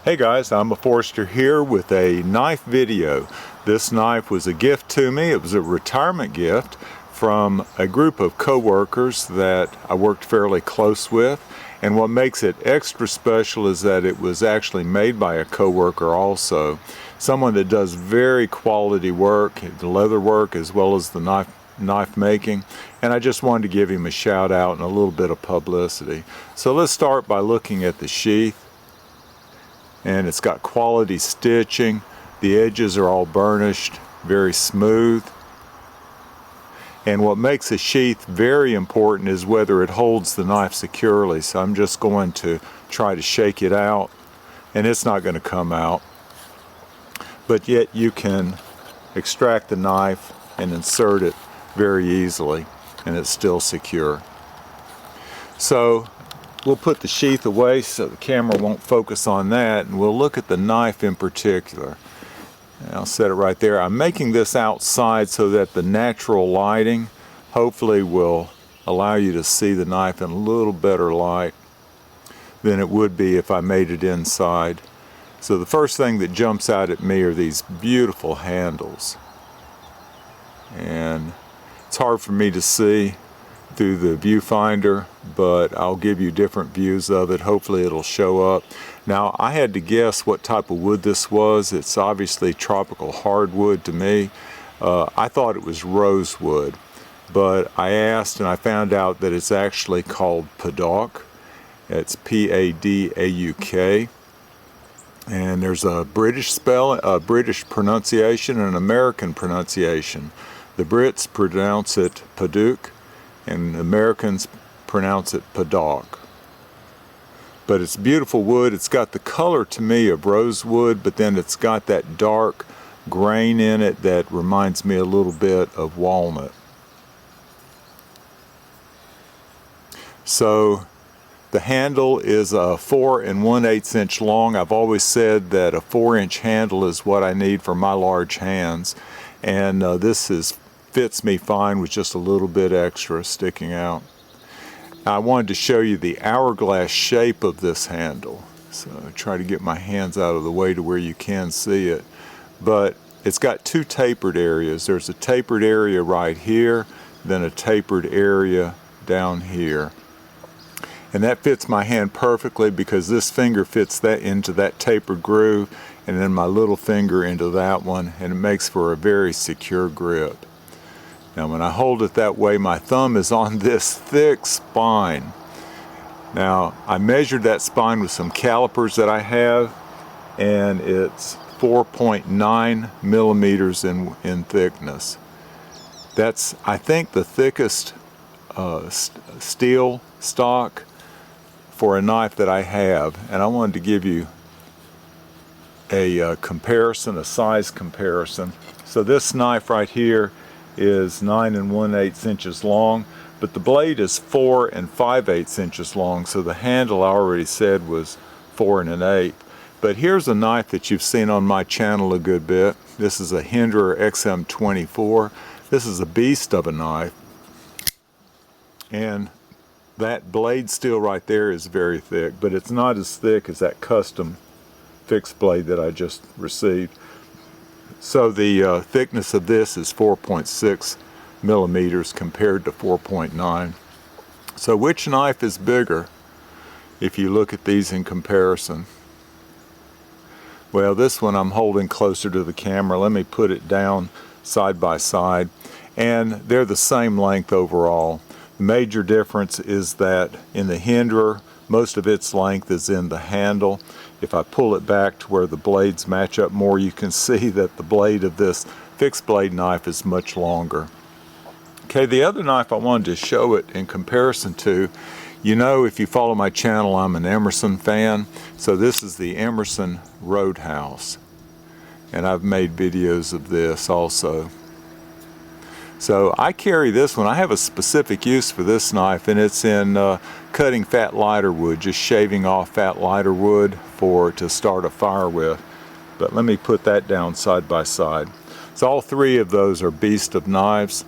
Hey guys, I'm Forrester here with a knife video. This knife was a gift to me. It was a retirement gift from a group of co-workers that I worked fairly close with. And what makes it extra special is that it was actually made by a co-worker also. Someone that does very quality work, the leather work as well as the knife making, and I just wanted to give him a shout out and a little bit of publicity. So let's start by looking at the sheath. And it's got quality stitching. The edges are all burnished, very smooth. And what makes a sheath very important is whether it holds the knife securely. So I'm just going to try to shake it out, and it's not going to come out. But yet you can extract the knife and insert it very easily, and it's still secure. So we'll put the sheath away so the camera won't focus on that, and we'll look at the knife in particular. And I'll set it right there. I'm making this outside so that the natural lighting hopefully will allow you to see the knife in a little better light than it would be if I made it inside. So the first thing that jumps out at me are these beautiful handles. And it's hard for me to see through the viewfinder, but I'll give you different views of it. Hopefully it'll show up. Now, I had to guess what type of wood this was. It's obviously tropical hardwood to me. I thought it was rosewood, but I asked and I found out that it's actually called Padauk. It's P-A-D-A-U-K. And there's a British pronunciation and an American pronunciation. The Brits pronounce it Padauk, and Americans pronounce it Padauk. But it's beautiful wood. It's got the color to me of rosewood, but then it's got that dark grain in it that reminds me a little bit of walnut. So the handle is a 4 1/8 inch long. I've always said that a 4-inch handle is what I need for my large hands, and this fits me fine with just a little bit extra sticking out. I wanted to show you the hourglass shape of this handle. So I try to get my hands out of the way to where you can see it. But it's got two tapered areas. There's a tapered area right here, then a tapered area down here. And that fits my hand perfectly because this finger fits that into that tapered groove, and then my little finger into that one, and it makes for a very secure grip. Now when I hold it that way, my thumb is on this thick spine. Now I measured that spine with some calipers that I have, and it's 4.9 millimeters in thickness. That's, I think, the thickest steel stock for a knife that I have. And I wanted to give you a comparison, a size comparison. So this knife right here is 9 1/8 inches long, but the blade is 4 5/8 inches long, so the handle I already said was 4 1/8. But here's a knife that you've seen on my channel a good bit. This is a Hinderer XM24. This is a beast of a knife, and that blade steel right there is very thick, but it's not as thick as that custom fixed blade that I just received. So the thickness of this is 4.6 millimeters compared to 4.9. So which knife is bigger if you look at these in comparison? Well, this one I'm holding closer to the camera. Let me put it down side by side, and they're the same length overall. The major difference is that in the Hinderer, most of its length is in the handle. If I pull it back to where the blades match up more, you can see that the blade of this fixed blade knife is much longer. Okay, the other knife I wanted to show it in comparison to, you know, if you follow my channel, I'm an Emerson fan. So this is the Emerson Roadhouse, and I've made videos of this also. So I carry this one. I have a specific use for this knife, and it's in cutting fat lighter wood, just shaving off fat lighter wood to start a fire with. But let me put that down side by side. So all three of those are beast of knives.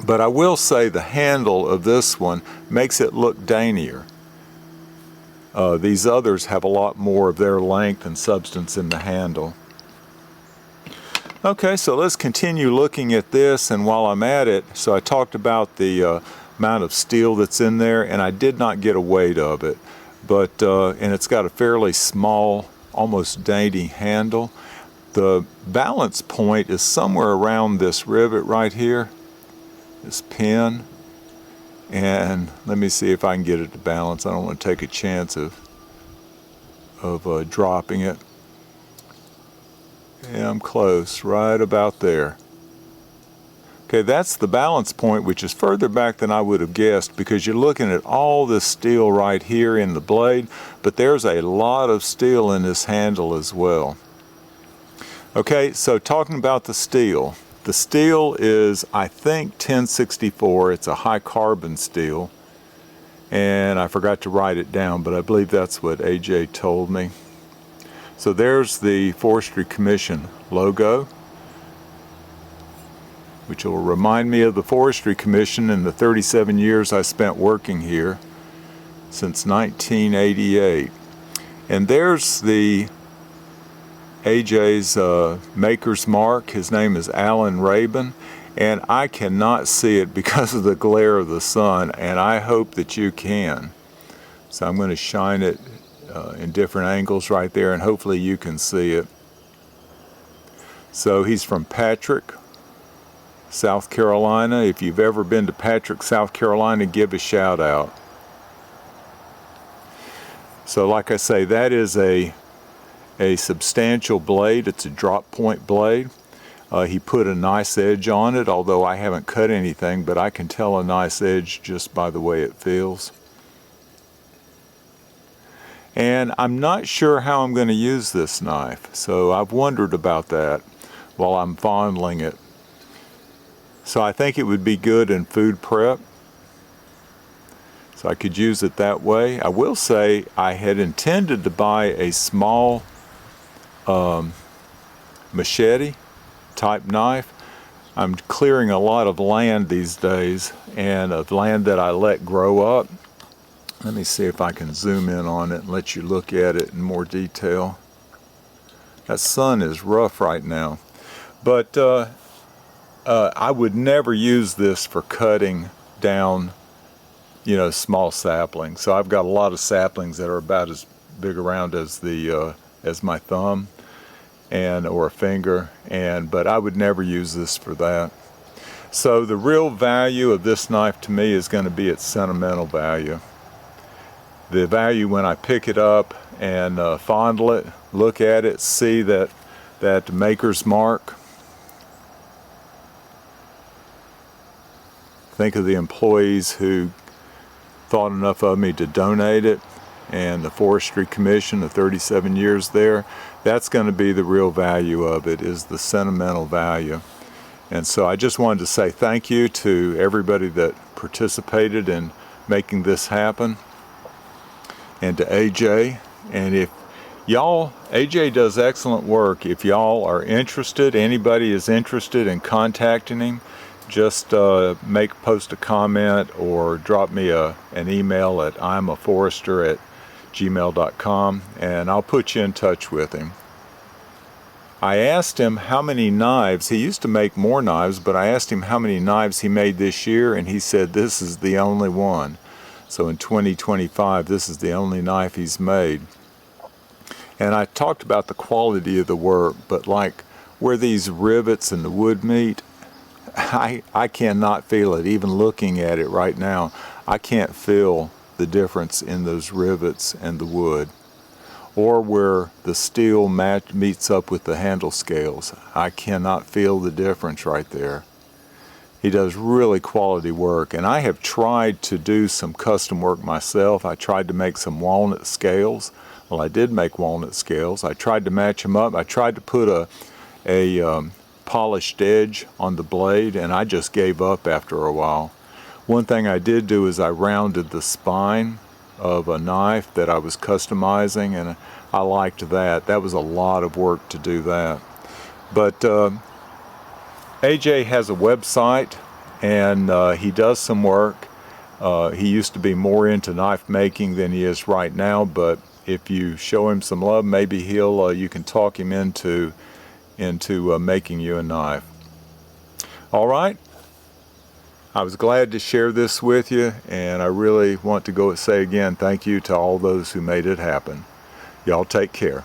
But I will say the handle of this one makes it look daintier. These others have a lot more of their length and substance in the handle. Okay, so let's continue looking at this, and while I'm at it, so I talked about the amount of steel that's in there, and I did not get a weight of it, but and it's got a fairly small, almost dainty handle. The balance point is somewhere around this rivet right here, this pin, and let me see if I can get it to balance. I don't want to take a chance of dropping it. Yeah, I'm close, right about there. Okay, that's the balance point, which is further back than I would have guessed, because you're looking at all this steel right here in the blade, but there's a lot of steel in this handle as well. Okay, so talking about the steel. The steel is, I think, 1064. It's a high carbon steel, and I forgot to write it down, but I believe that's what AJ told me. So there's the Forestry Commission logo, which will remind me of the Forestry Commission in the 37 years I spent working here, since 1988. And there's the AJ's maker's mark. His name is Alan Rabin, and I cannot see it because of the glare of the sun, and I hope that you can. So I'm going to shine it in different angles right there, and hopefully you can see it. So he's from Patrick, South Carolina. If you've ever been to Patrick, South Carolina, give a shout out. So like I say, that is a substantial blade. It's a drop point blade. He put a nice edge on it, although I haven't cut anything, but I can tell a nice edge just by the way it feels. And I'm not sure how I'm going to use this knife, so I've wondered about that while I'm fondling it. So I think it would be good in food prep, so I could use it that way. I will say I had intended to buy a small machete type knife. I'm clearing a lot of land these days, and of land that I let grow up. Let me see if I can zoom in on it and let you look at it in more detail. That sun is rough right now, but I would never use this for cutting down, you know, small saplings. So I've got a lot of saplings that are about as big around as the as my thumb or a finger, but I would never use this for that. So the real value of this knife to me is going to be its sentimental value. The value when I pick it up and fondle it, look at it, see that maker's mark. Think of the employees who thought enough of me to donate it, and the Forestry Commission, the 37 years there. That's going to be the real value of it, is the sentimental value. And so I just wanted to say thank you to everybody that participated in making this happen, and to AJ. And if y'all, AJ does excellent work. If y'all are interested, anybody is interested in contacting him, just post a comment or drop me an email at imaforester@gmail.com, and I'll put you in touch with him. I asked him how many knives, he used to make more knives, but I asked him how many knives he made this year, and he said this is the only one. So in 2025, this is the only knife he's made. And I talked about the quality of the work, but like where these rivets and the wood meet, I cannot feel it. Even looking at it right now, I can't feel the difference in those rivets and the wood, or where the steel meets up with the handle scales. I cannot feel the difference right there. He does really quality work, and I have tried to do some custom work myself. I tried to make some walnut scales. Well, I did make walnut scales. I tried to match them up. I tried to put a polished edge on the blade, and I just gave up after a while. One thing I did do is I rounded the spine of a knife that I was customizing, and I liked that. That was a lot of work to do that. But AJ has a website, and he does some work. He used to be more into knife making than he is right now, but if you show him some love, maybe you can talk him into making you a knife. All right. I was glad to share this with you, and I really want to say again thank you to all those who made it happen. Y'all take care.